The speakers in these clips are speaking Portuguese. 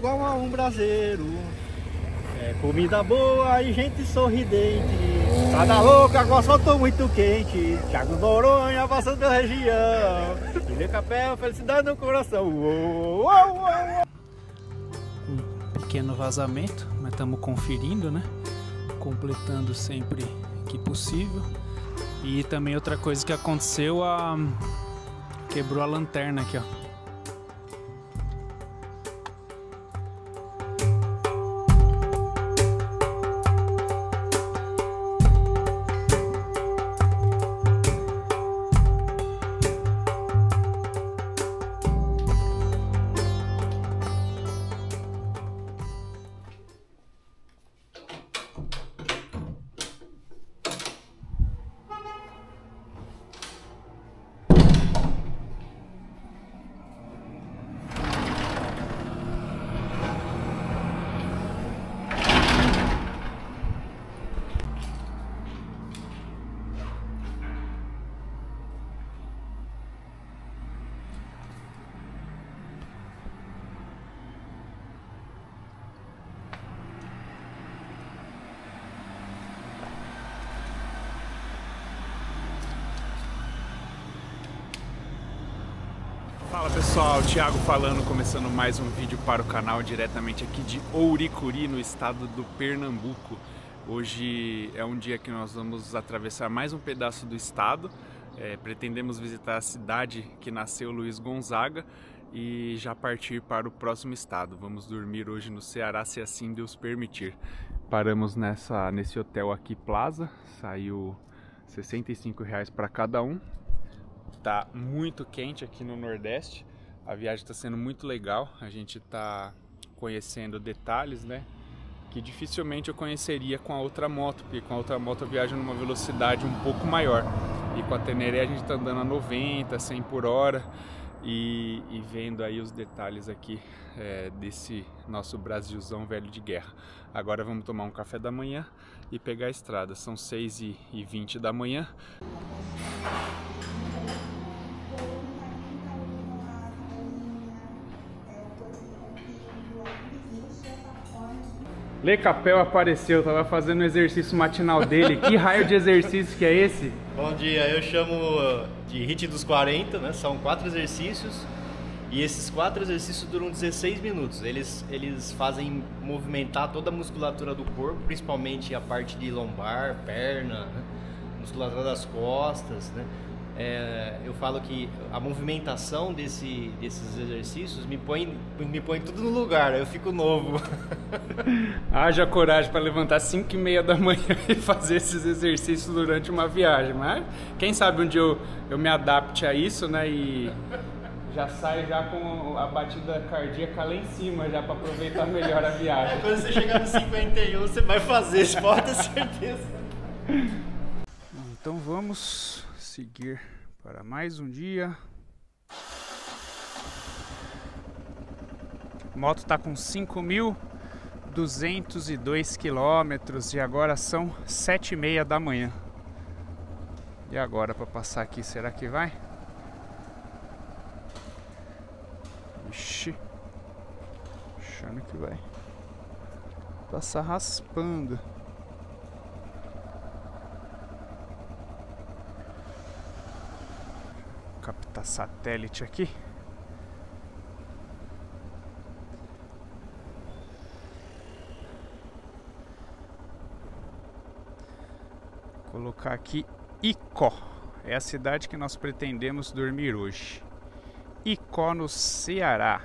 igual a um braseiro. É comida boa e gente sorridente. Estrada louca, com asfalto muito quente. Thiago Noronha passando pela região. Ilha Capel, felicidade no coração. Uou, uou, uou. Um pequeno vazamento, mas estamos conferindo, né? Completando sempre que possível. E também outra coisa que aconteceu, quebrou a lanterna aqui, ó. Fala pessoal, Thiago falando, começando mais um vídeo para o canal diretamente aqui de Ouricuri, no estado do Pernambuco. Hoje é um dia que nós vamos atravessar mais um pedaço do estado. Pretendemos visitar a cidade que nasceu Luiz Gonzaga e já partir para o próximo estado. Vamos dormir hoje no Ceará, se assim Deus permitir. Paramos nesse hotel aqui, Plaza, saiu R$ 65 para cada um. Tá muito quente aqui no Nordeste, a viagem está sendo muito legal, a gente está conhecendo detalhes, né, que dificilmente eu conheceria com a outra moto, porque com a outra moto eu viajo numa velocidade um pouco maior, e com a Teneré a gente está andando a 90, 100 por hora, e vendo aí os detalhes aqui desse nosso Brasilzão velho de guerra. Agora vamos tomar um café da manhã e pegar a estrada, são 6h20 da manhã. Lê Capel apareceu, tava fazendo o exercício matinal dele. Que raio de exercício que é esse? Bom dia, eu chamo de HIIT dos 40, né? São 4 exercícios e esses 4 exercícios duram 16 minutos. Eles fazem movimentar toda a musculatura do corpo, principalmente a parte de lombar, perna, né? Musculatura das costas, né? Eu falo que a movimentação desses exercícios me põe tudo no lugar, eu fico novo. Haja coragem para levantar 5h30 da manhã e fazer esses exercícios durante uma viagem, mas quem sabe um dia eu me adapte a isso, né, e já saio já com a batida cardíaca lá em cima, já para aproveitar melhor a viagem. Quando você chegar no 51, você vai fazer, você pode ter certeza. Então vamos seguir para mais um dia. A moto está com 5.202 quilômetros e agora são 7h30 da manhã. E agora para passar aqui, será que vai? Ixi, achando que vai passar raspando. Captar satélite aqui. Colocar aqui Icó. É a cidade que nós pretendemos dormir hoje. Icó, no Ceará,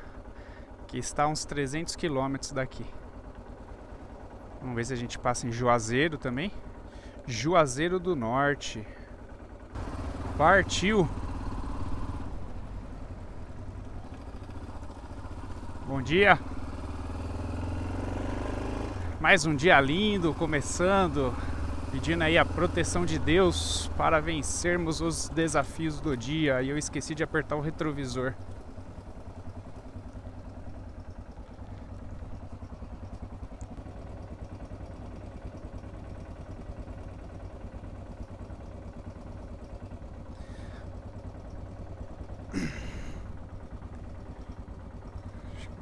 que está a uns 300 quilômetros daqui. Vamos ver se a gente passa em Juazeiro também. Juazeiro do Norte. Partiu! Bom dia! Mais um dia lindo, começando, pedindo aí a proteção de Deus para vencermos os desafios do dia. E eu esqueci de apertar o retrovisor.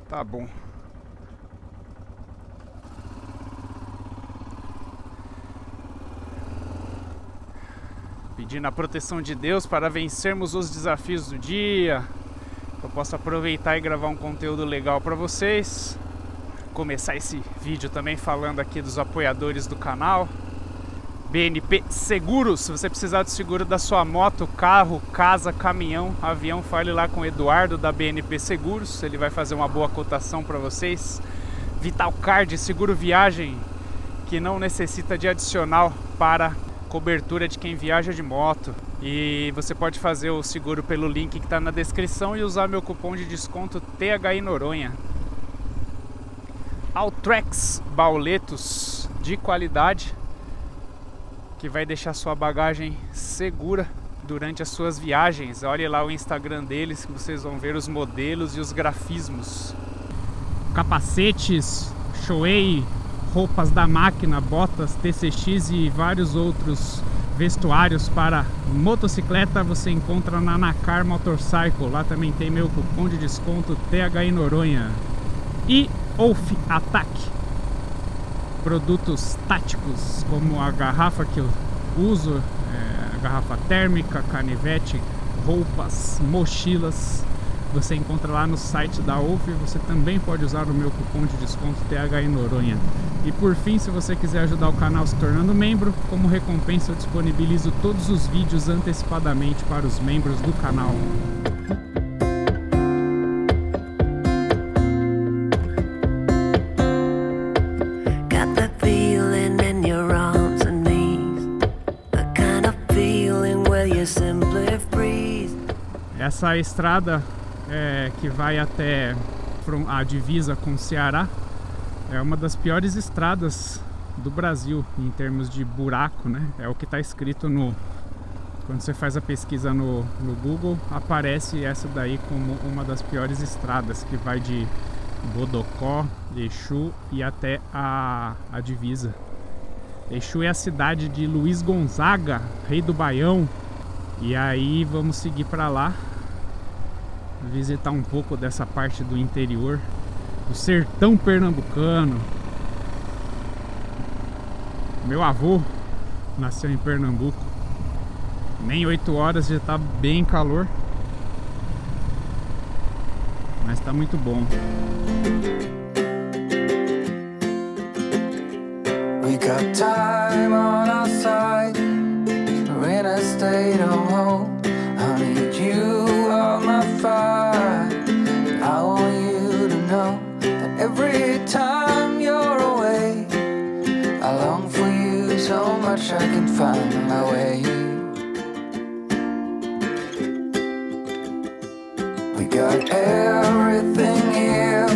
Tá bom. pedindo a proteção de Deus para vencermos os desafios do dia. Eu posso aproveitar e gravar um conteúdo legal para vocês. Começar esse vídeo também falando aqui dos apoiadores do canal. BNP Seguros, se você precisar do seguro da sua moto, carro, casa, caminhão, avião, fale lá com o Eduardo da BNP Seguros, ele vai fazer uma boa cotação para vocês. Vitalcard, seguro viagem, que não necessita de adicional para cobertura de quem viaja de moto. E você pode fazer o seguro pelo link que está na descrição e usar meu cupom de desconto THI Noronha. Altrex, bauletos de qualidade, que vai deixar sua bagagem segura durante as suas viagens. Olhe lá o Instagram deles que vocês vão ver os modelos e os grafismos. Capacetes, Shoei, roupas da máquina, botas, TCX e vários outros vestuários para motocicleta você encontra na Nacar Motorcycle. Lá também tem meu cupom de desconto THI Noronha. E Wolf Attack, produtos táticos como a garrafa que eu uso, garrafa térmica, canivete, roupas, mochilas, você encontra lá no site da Wolf. Você também pode usar o meu cupom de desconto THI Noronha. E por fim, se você quiser ajudar o canal se tornando membro, como recompensa eu disponibilizo todos os vídeos antecipadamente para os membros do canal. Essa estrada que vai até a divisa com o Ceará é uma das piores estradas do Brasil em termos de buraco, né? É o que está escrito quando você faz a pesquisa no Google, aparece essa daí como uma das piores estradas, que vai de Bodocó, Exu e até a divisa. Exu é a cidade de Luiz Gonzaga, rei do Baião. E aí vamos seguir para lá, visitar um pouco dessa parte do interior, do sertão pernambucano. Meu avô nasceu em Pernambuco. Nem 8 horas já tá bem calor, mas tá muito bom. We got time on our side. We're in a state of hope. I need you on my fire. I want you to know that every time you're away, I long for you so much I can find my way. We got everything here,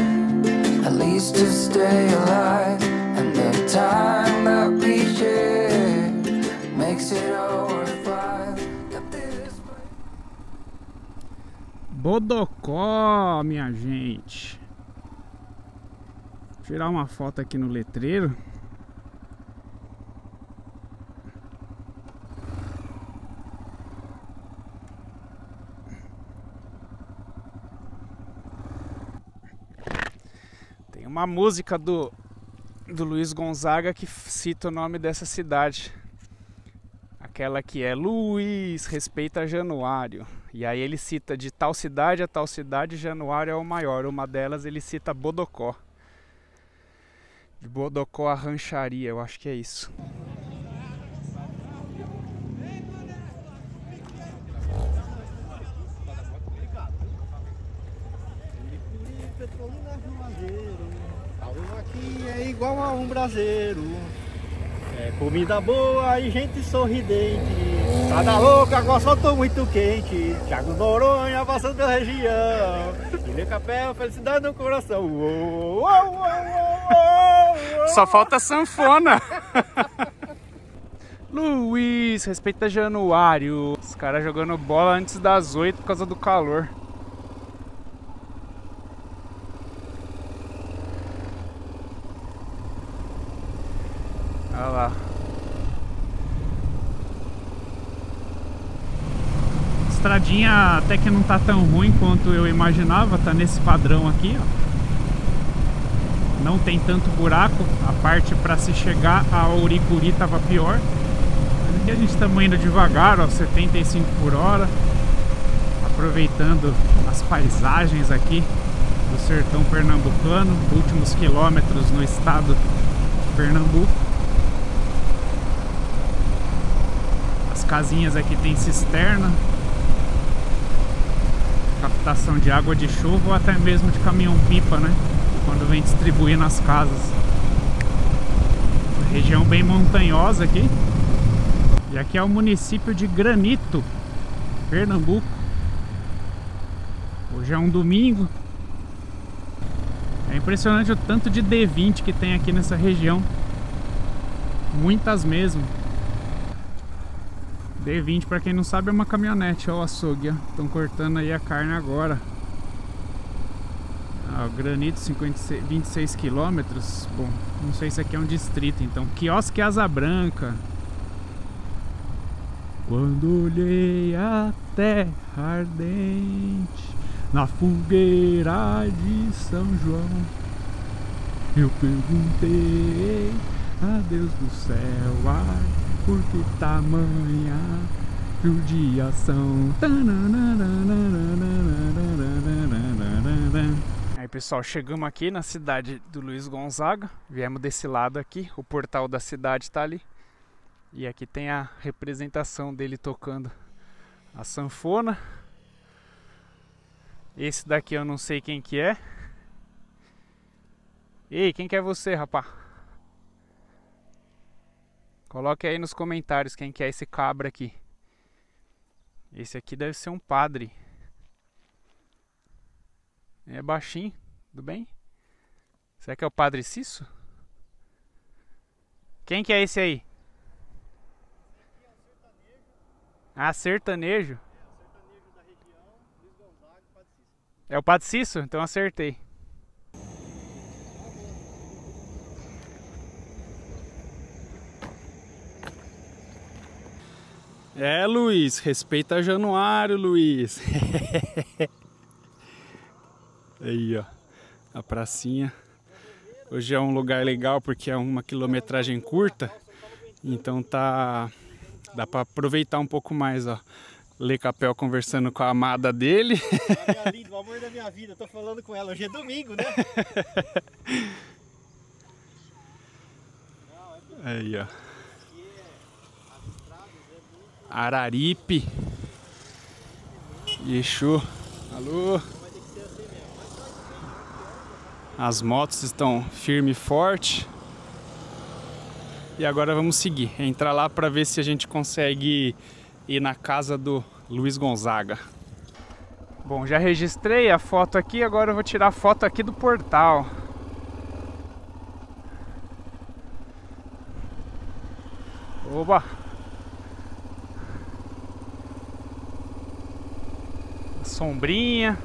at least to stay alive, and the time that we share makes it all worthwhile. Bodocó, minha gente. Vou tirar uma foto aqui no letreiro. Tem uma música do Luiz Gonzaga que cita o nome dessa cidade. Aquela que é Luiz, respeita Januário. E aí ele cita de tal cidade a tal cidade, Januário é o maior. Uma delas ele cita Bodocó. De Bodocó a rancharia, eu acho que é isso. Aqui é igual a um braseiro. É comida boa e gente sorridente. Cada louca com asfalto muito quente. Thiago Noronha passando pela região. E Capel, felicidade no coração. Uou, uou, uou, uou. Só falta sanfona. Luiz, respeita Januário. Os caras jogando bola antes das 8 por causa do calor. Olha lá. Estradinha até que não tá tão ruim quanto eu imaginava, tá nesse padrão aqui, ó. Não tem tanto buraco, a parte para se chegar a Ouricuri tava pior. Aqui a gente estamos indo devagar, ó, 75 por hora, aproveitando as paisagens aqui do sertão pernambucano, últimos quilômetros no estado de Pernambuco. As casinhas aqui tem cisterna, captação de água de chuva ou até mesmo de caminhão-pipa, né? Quando vem distribuir nas casas. Uma região bem montanhosa aqui. E aqui é o município de Granito, Pernambuco. Hoje é um domingo. É impressionante o tanto de D20 que tem aqui nessa região. Muitas mesmo. D20, para quem não sabe, é uma caminhonete. Olha o açougue, estão cortando aí a carne agora. O Granito, 26 quilômetros. Bom, não sei se aqui é um distrito, então. Quiosque Asa Branca. Quando olhei a terra ardente na fogueira de São João, eu perguntei a Deus do céu, ai, por que tamanha judiação? Aí, pessoal, chegamos aqui na cidade do Luiz Gonzaga. Viemos desse lado aqui, o portal da cidade está ali. E aqui tem a representação dele tocando a sanfona. Esse daqui eu não sei quem que é. Ei, quem que é você, rapá? Coloque aí nos comentários quem que é esse cabra aqui. Esse aqui deve ser um padre. É baixinho, tudo bem? Será que é o Padre Cício? Quem que é esse aí? Ah, sertanejo? Sertanejo da região, Luiz Gonzaga, Padre Cício. É o Padre Cício? Então acertei. É, Luiz, respeita Januário, Luiz. Aí, ó, a pracinha. Hoje é um lugar legal porque é uma quilometragem curta, então dá pra aproveitar um pouco mais, ó. Lê Capel conversando com a amada dele. Minha linda, o amor da minha vida, tô falando com ela. Hoje é domingo, né? Aí, ó. Araripe. Exu. Alô. As motos estão firme e forte. E agora vamos seguir. Entrar lá para ver se a gente consegue ir na casa do Luiz Gonzaga. Bom, já registrei a foto aqui. Agora eu vou tirar a foto aqui do portal. Oba! Sombrinha.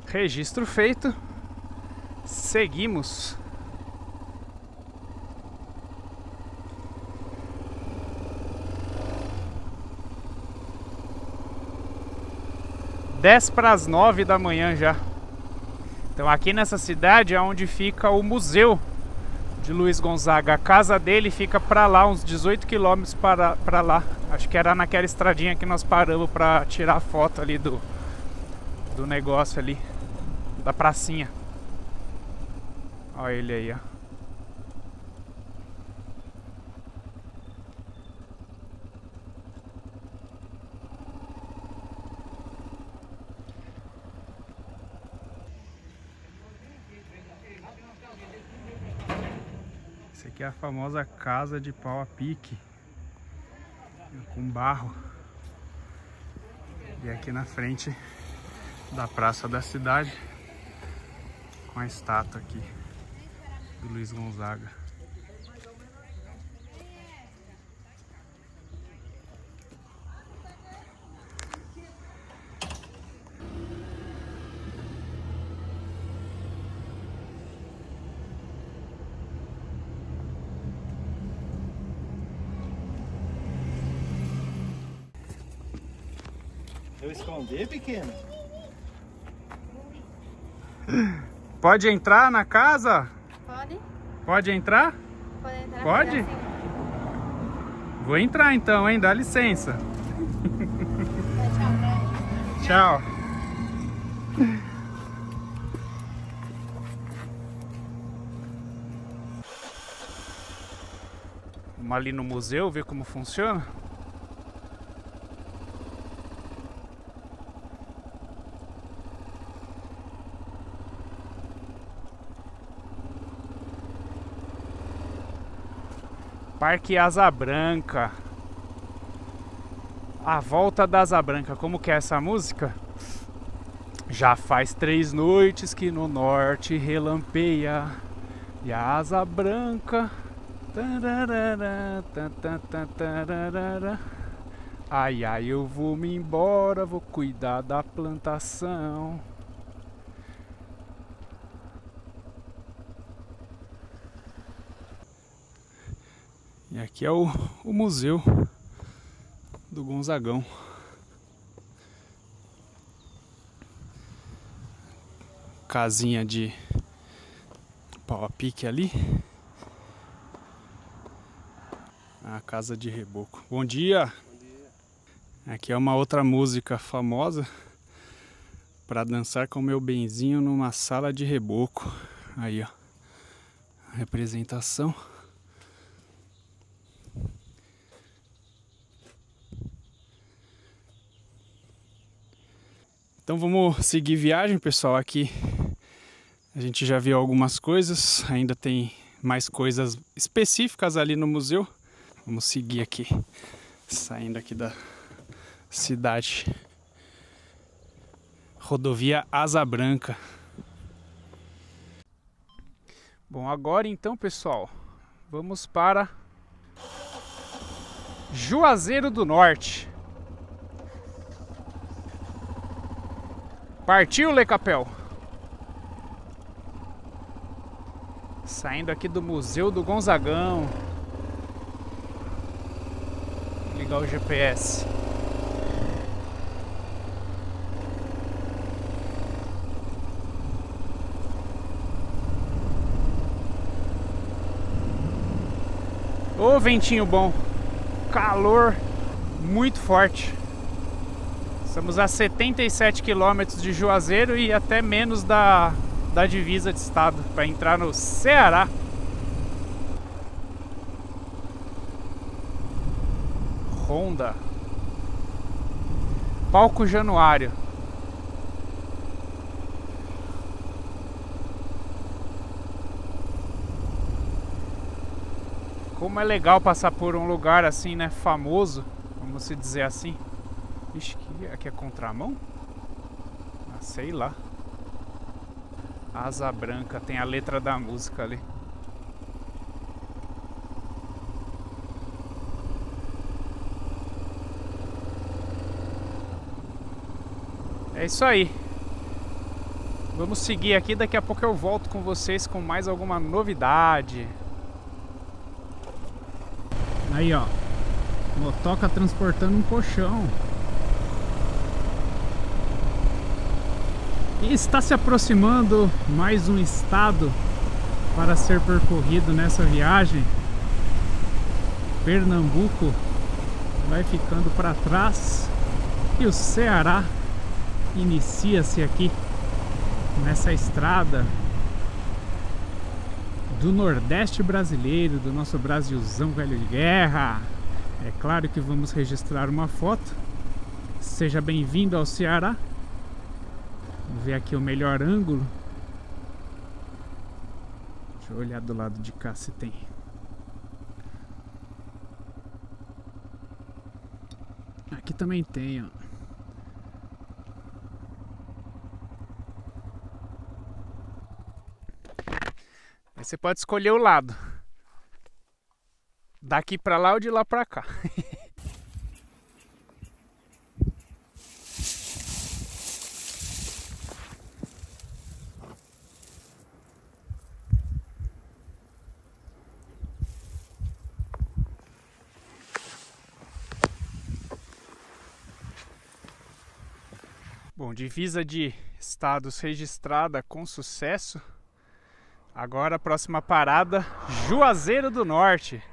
Registro feito. Seguimos. Dez para as 9 da manhã já. Então aqui nessa cidade é onde fica o museu de Luiz Gonzaga. A casa dele fica para lá, uns 18 quilômetros para lá. Acho que era naquela estradinha que nós paramos para tirar foto ali do negócio ali, da pracinha. Olha ele aí, ó. Essa aqui é a famosa casa de pau a pique, com barro. E aqui na frente da praça da cidade, com a estátua aqui do Luiz Gonzaga. eu esconder, pequeno? Pode entrar na casa? Pode? Pode entrar? Pode entrar. Pode? Assim. Vou entrar então, hein? Dá licença. Tchau. Tchau. Vamos ali no museu ver como funciona. Parque Asa Branca. A volta da Asa Branca. Como que é essa música? Já faz 3 noites que no norte relampeia e a asa branca. Tararara, tararara. Ai, ai, eu vou me embora, vou cuidar da plantação. E aqui é o museu do Gonzagão. Casinha de pau a pique ali. A casa de reboco. Bom dia! Bom dia. Aqui é uma outra música famosa. Para dançar com meu benzinho numa sala de reboco. Aí, ó. A representação. Então vamos seguir viagem, pessoal. Aqui a gente já viu algumas coisas, ainda tem mais coisas específicas ali no museu. Vamos seguir aqui, saindo aqui da cidade. Rodovia Asa Branca. Bom, agora então, pessoal, vamos para Juazeiro do Norte. Partiu, Lecapel! Saindo aqui do Museu do Gonzagão. Vou ligar o GPS. Ô, ventinho bom. Calor muito forte. Estamos a 77 quilômetros de Juazeiro e até menos da divisa de estado para entrar no Ceará. Honda. Palco Januário. Como é legal passar por um lugar assim, né, famoso, vamos se dizer assim. Ixi, aqui é contramão? Ah, sei lá. Asa Branca, tem a letra da música ali. É isso aí. Vamos seguir aqui, daqui a pouco eu volto com vocês com mais alguma novidade. Aí, ó. Motoca transportando um colchão. E está se aproximando mais um estado para ser percorrido nessa viagem. Pernambuco vai ficando para trás e o Ceará inicia-se aqui nessa estrada do Nordeste brasileiro, do nosso Brasilzão velho de guerra. É claro que vamos registrar uma foto. Seja bem-vindo ao Ceará. Vamos ver aqui o melhor ângulo. Deixa eu olhar do lado de cá se tem. Aqui também tem, ó. Aí você pode escolher o lado. Daqui pra lá ou de lá pra cá. Bom, divisa de estados registrada com sucesso. Agora a próxima parada, Juazeiro do Norte.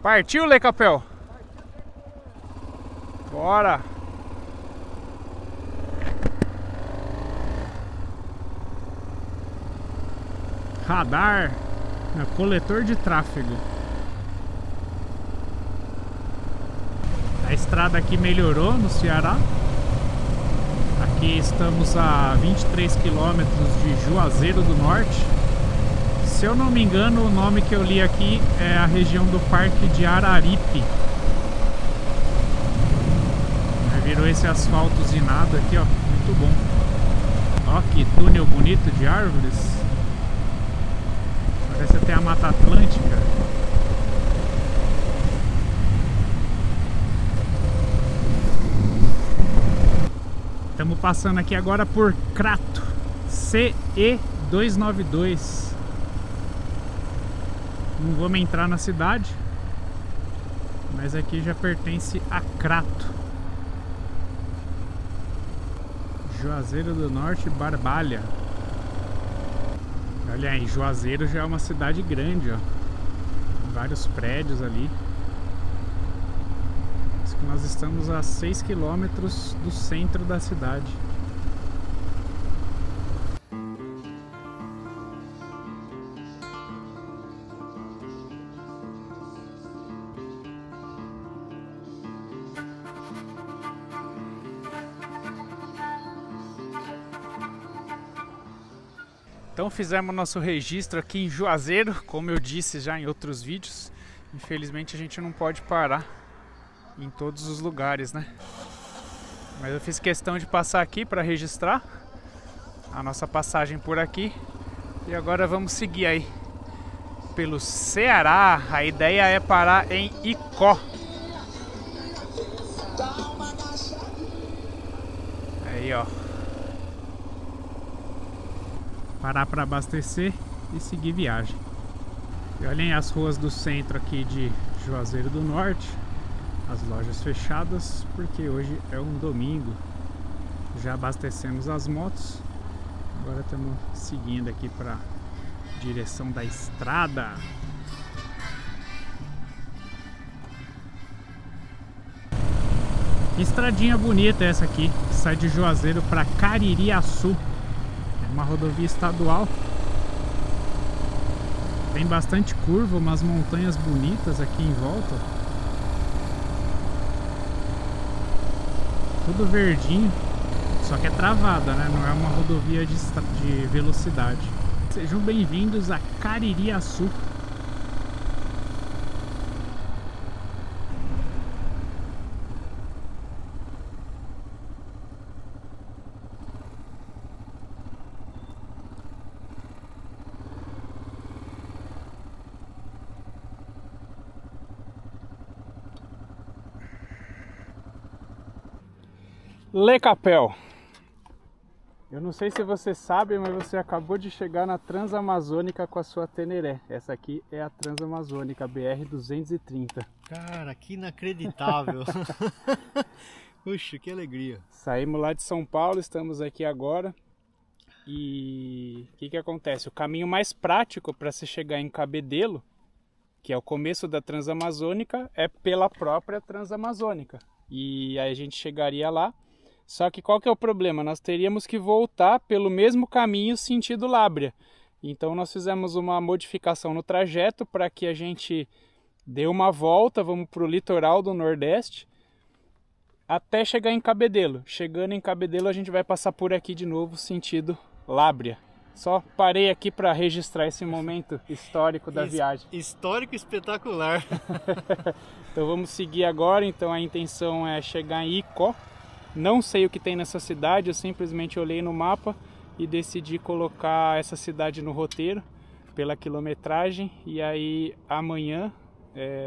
Partiu, Lecapel? Bora! Radar, coletor de tráfego. A estrada aqui melhorou no Ceará. Aqui estamos a 23 quilômetros de Juazeiro do Norte. Se eu não me engano, o nome que eu li aqui é a região do Parque de Araripe. Virou esse asfalto usinado aqui, ó, muito bom. Ó, que túnel bonito de árvores. Parece até a Mata Atlântica. Estamos passando aqui agora por Crato, CE292. Não vamos entrar na cidade, mas aqui já pertence a Crato. Juazeiro do Norte, Barbalha. Olha aí, Juazeiro já é uma cidade grande, ó. Vários prédios ali. Acho que nós estamos a 6 quilômetros do centro da cidade. Então fizemos nosso registro aqui em Juazeiro, como eu disse já em outros vídeos. Infelizmente a gente não pode parar em todos os lugares, né? Mas eu fiz questão de passar aqui para registrar a nossa passagem por aqui. E agora vamos seguir aí pelo Ceará. A ideia é parar em Icó. Aí, ó. Parar para abastecer e seguir viagem. E olhem as ruas do centro aqui de Juazeiro do Norte. As lojas fechadas porque hoje é um domingo. Já abastecemos as motos. Agora estamos seguindo aqui para direção da estrada. Que estradinha bonita essa aqui, que sai de Juazeiro para Caririaçu. Uma rodovia estadual. Tem bastante curva, umas montanhas bonitas aqui em volta. Tudo verdinho, só que é travada, né? Não é uma rodovia de velocidade. Sejam bem-vindos a Caririaçu. Lecapel, eu não sei se você sabe, mas você acabou de chegar na Transamazônica com a sua Teneré. Essa aqui é a Transamazônica BR-230. Cara, que inacreditável. Puxa, que alegria. Saímos lá de São Paulo, estamos aqui agora. E o que acontece? O caminho mais prático para se chegar em Cabedelo, que é o começo da Transamazônica, é pela própria Transamazônica. E aí a gente chegaria lá. Só que qual que é o problema? Nós teríamos que voltar pelo mesmo caminho sentido Lábrea. Então nós fizemos uma modificação no trajeto para que a gente dê uma volta, vamos para o litoral do Nordeste, até chegar em Cabedelo. Chegando em Cabedelo a gente vai passar por aqui de novo sentido Lábrea. Só parei aqui para registrar esse momento histórico da viagem. Histórico espetacular. Então vamos seguir agora. Então a intenção é chegar em Icó. Não sei o que tem nessa cidade, eu simplesmente olhei no mapa e decidi colocar essa cidade no roteiro pela quilometragem. E aí amanhã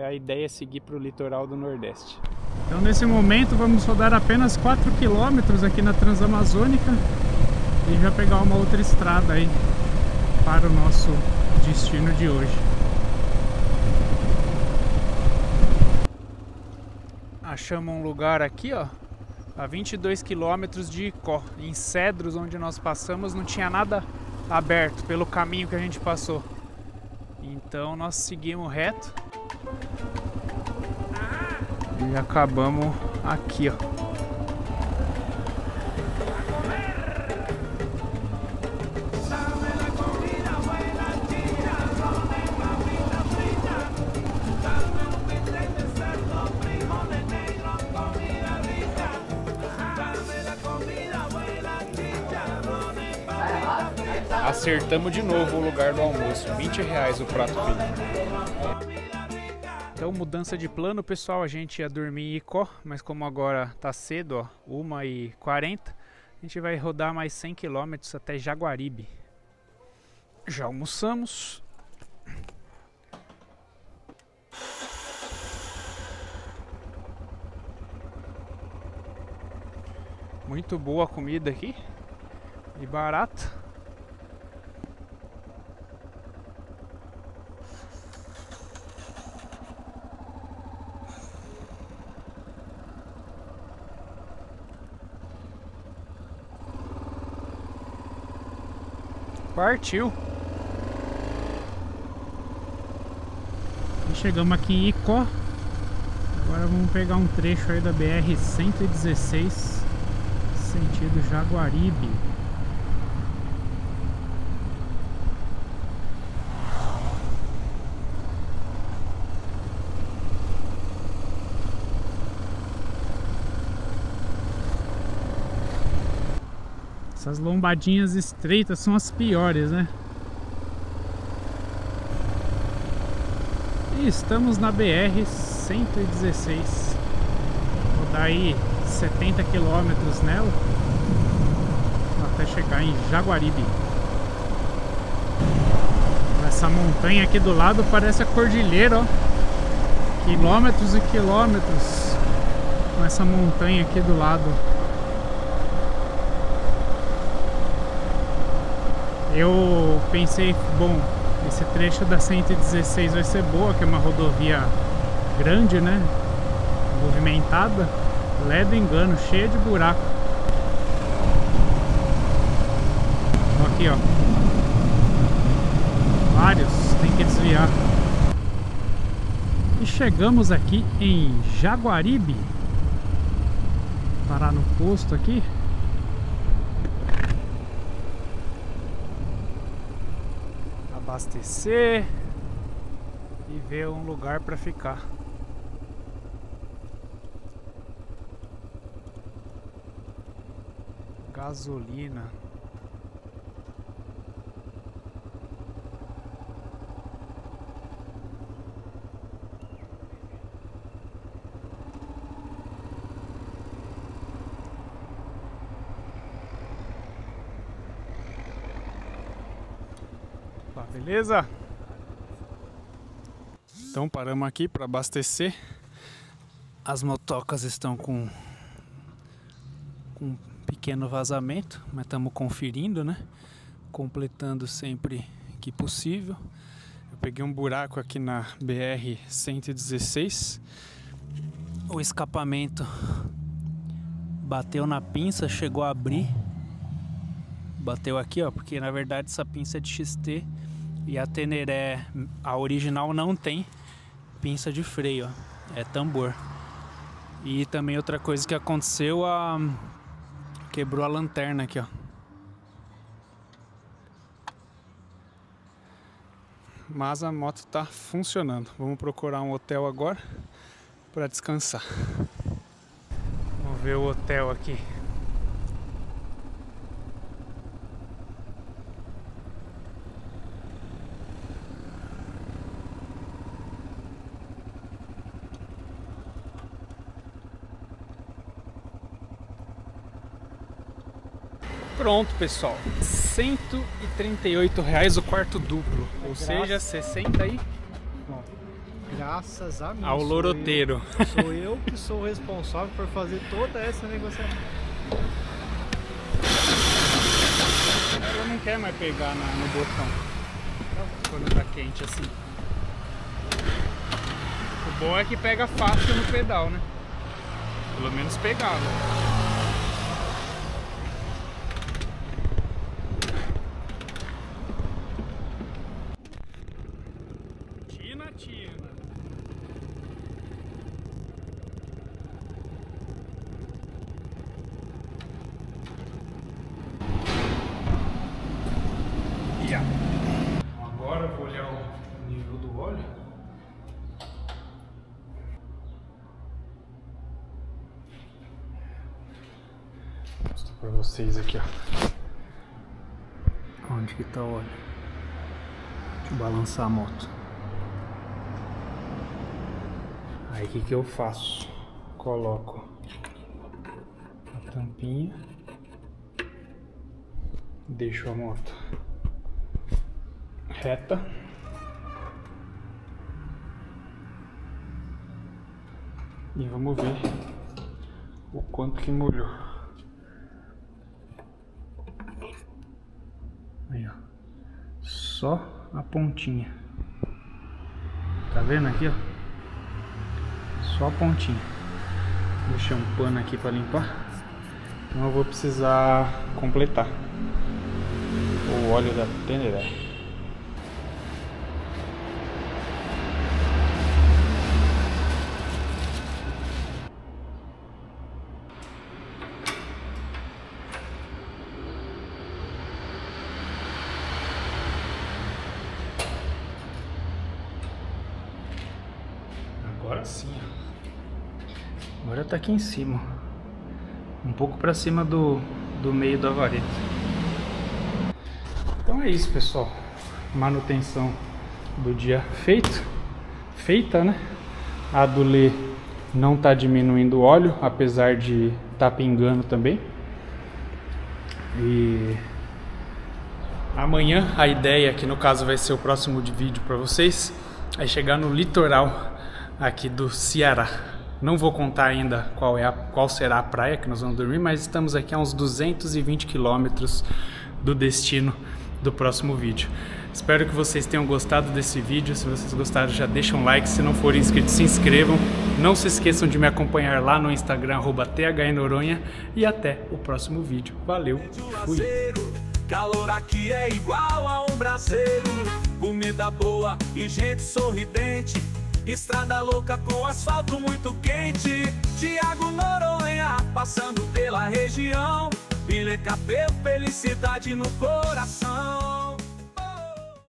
a ideia é seguir para o litoral do Nordeste. Então nesse momento vamos rodar apenas 4 km aqui na Transamazônica e já pegar uma outra estrada aí para o nosso destino de hoje. Achamos um lugar aqui, ó, a 22 quilômetros de Icó, em Cedros, onde nós passamos, não tinha nada aberto pelo caminho que a gente passou. Então nós seguimos reto e acabamos aqui, ó. Acertamos de novo o lugar do almoço, R$20 o prato feito. Então, mudança de plano, pessoal, a gente ia dormir em Icó, mas como agora tá cedo, ó, 1h40, a gente vai rodar mais 100 km até Jaguaribe. Já almoçamos. Muito boa a comida aqui e barata. Partiu! E chegamos aqui em Icó. Agora vamos pegar um trecho aí da BR-116, sentido Jaguaribe. Essas lombadinhas estreitas são as piores, né? E estamos na BR-116. Vou dar aí 70 km nela até chegar em Jaguaribe. Essa montanha aqui do lado parece a cordilheira, ó. Quilômetros e quilômetros com essa montanha aqui do lado. Eu pensei, bom, esse trecho da 116 vai ser boa, que é uma rodovia grande, né? Movimentada. Ledo engano, cheia de buraco. Aqui, ó. Vários, tem que desviar. E chegamos aqui em Jaguaribe. Parar no posto aqui. Abastecer e ver um lugar para ficar. Gasolina. Beleza? Então paramos aqui para abastecer. As motocas estão com um pequeno vazamento, mas estamos conferindo, né? Completando sempre que possível. Eu peguei um buraco aqui na BR-116. O escapamento bateu na pinça, chegou a abrir. Bateu aqui, ó, porque na verdade essa pinça é de XT. E a Teneré, a original, não tem pinça de freio, ó. É tambor. E também outra coisa que aconteceu, quebrou a lanterna aqui, ó. Mas a moto tá funcionando. Vamos procurar um hotel agora para descansar. Vamos ver o hotel aqui. Pronto, pessoal, R$138 o quarto duplo, ou seja, 60 aí. Bom, graças a mim. Ao loroteiro. Sou eu que sou o responsável por fazer toda essa negociação. Ela não quer mais pegar no botão quando tá quente assim. O bom é que pega fácil no pedal, né? Pelo menos pegava. Tina. Yeah. Agora eu vou olhar o nível do óleo. Vou mostrar pra vocês aqui, ó. Onde que tá o óleo? Deixa eu balançar a moto. Aí o que eu faço? Coloco a tampinha, deixo a moto reta e vamos ver o quanto que molhou. Aí, ó, só a pontinha. Tá vendo aqui, ó? Só a pontinha. Deixei um pano aqui para limpar. Então eu vou precisar completar o óleo da Teneré. Agora sim, ó. Agora tá aqui em cima, um pouco para cima do meio da vareta. Então é isso, pessoal. Manutenção do dia feita, né? A Dulê não tá diminuindo o óleo, apesar de tá pingando também. E amanhã a ideia, que no caso vai ser o próximo vídeo para vocês, é chegar no litoral aqui do Ceará. Não vou contar ainda qual será a praia que nós vamos dormir, mas estamos aqui a uns 220 quilômetros do destino do próximo vídeo. Espero que vocês tenham gostado desse vídeo. Se vocês gostaram, já deixam um like. Se não forem inscritos, se inscrevam. Não se esqueçam de me acompanhar lá no Instagram, @thnoronha. E até o próximo vídeo. Valeu, fui! Calor aqui é igual a um braseiro, comida boa e gente sorridente. Estrada louca com asfalto muito quente. Thiago Noronha passando pela região. Vila Capel, felicidade no coração.